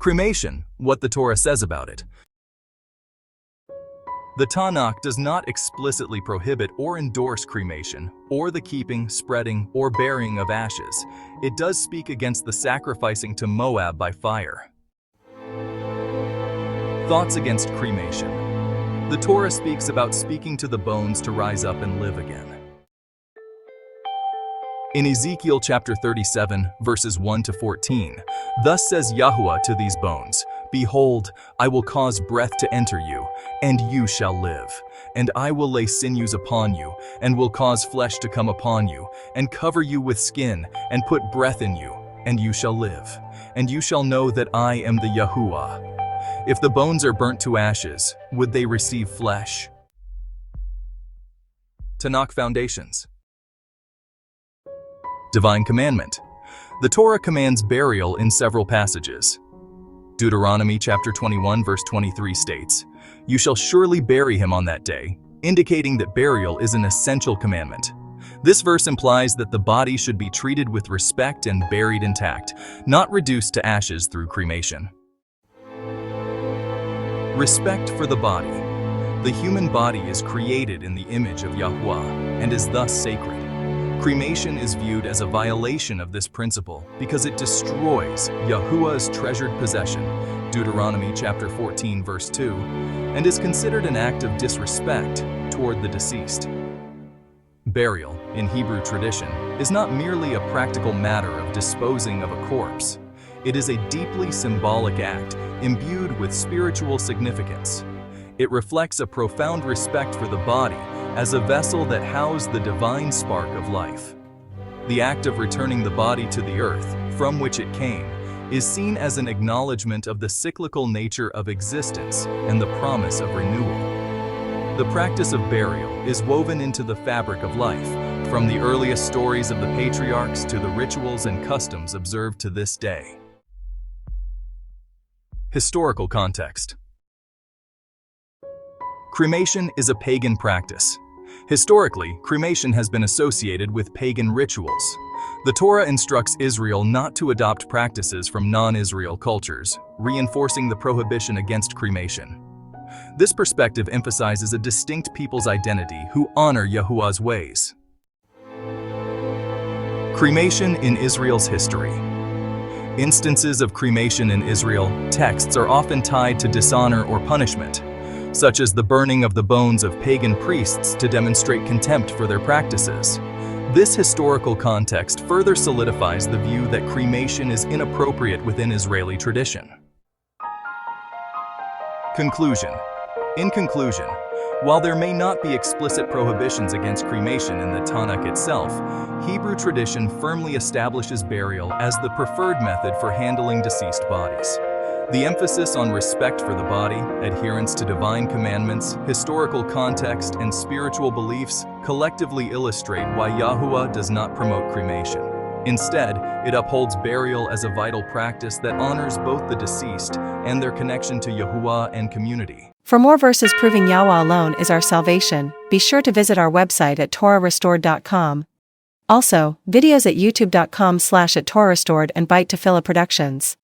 Cremation, what the Torah says about it. The Tanakh does not explicitly prohibit or endorse cremation, or the keeping, spreading, or burying of ashes. It does speak against the sacrificing to Moab by fire. Thoughts against cremation. The Torah speaks about speaking to the bones to rise up and live again. In Ezekiel chapter 37, verses 1 to 14, thus says Yahuwah to these bones, Behold, I will cause breath to enter you, and you shall live. And I will lay sinews upon you, and will cause flesh to come upon you, and cover you with skin, and put breath in you, and you shall live. And you shall know that I am the Yahuwah. If the bones are burnt to ashes, would they receive flesh? Tanakh Foundations. Divine Commandment. The Torah commands burial in several passages. Deuteronomy chapter 21 verse 23 states, You shall surely bury him on that day, indicating that burial is an essential commandment. This verse implies that the body should be treated with respect and buried intact, not reduced to ashes through cremation. Respect for the body. The human body is created in the image of Yahuwah and is thus sacred. Cremation is viewed as a violation of this principle because it destroys Yahuwah's treasured possession, Deuteronomy chapter 14 verse 2, and is considered an act of disrespect toward the deceased. Burial, in Hebrew tradition, is not merely a practical matter of disposing of a corpse. It is a deeply symbolic act imbued with spiritual significance. It reflects a profound respect for the body as a vessel that housed the divine spark of life. The act of returning the body to the earth, from which it came, is seen as an acknowledgement of the cyclical nature of existence and the promise of renewal. The practice of burial is woven into the fabric of life, from the earliest stories of the patriarchs to the rituals and customs observed to this day. Historical context. Cremation is a pagan practice. Historically, cremation has been associated with pagan rituals. The Torah instructs Israel not to adopt practices from non-Israel cultures, reinforcing the prohibition against cremation. This perspective emphasizes a distinct people's identity who honor Yahuwah's ways. Cremation in Israel's history. Instances of cremation in Israel texts are often tied to dishonor or punishment, such as the burning of the bones of pagan priests to demonstrate contempt for their practices. This historical context further solidifies the view that cremation is inappropriate within Israeli tradition. Conclusion. In conclusion, while there may not be explicit prohibitions against cremation in the Tanakh itself, Hebrew tradition firmly establishes burial as the preferred method for handling deceased bodies. The emphasis on respect for the body, adherence to divine commandments, historical context, and spiritual beliefs collectively illustrate why Yahuwah does not promote cremation. Instead, it upholds burial as a vital practice that honors both the deceased and their connection to Yahuwah and community. For more verses proving Yahweh alone is our salvation, be sure to visit our website at torahrestored.com. Also, videos at youtube.com/@torahrestored and Bite to Phila Productions.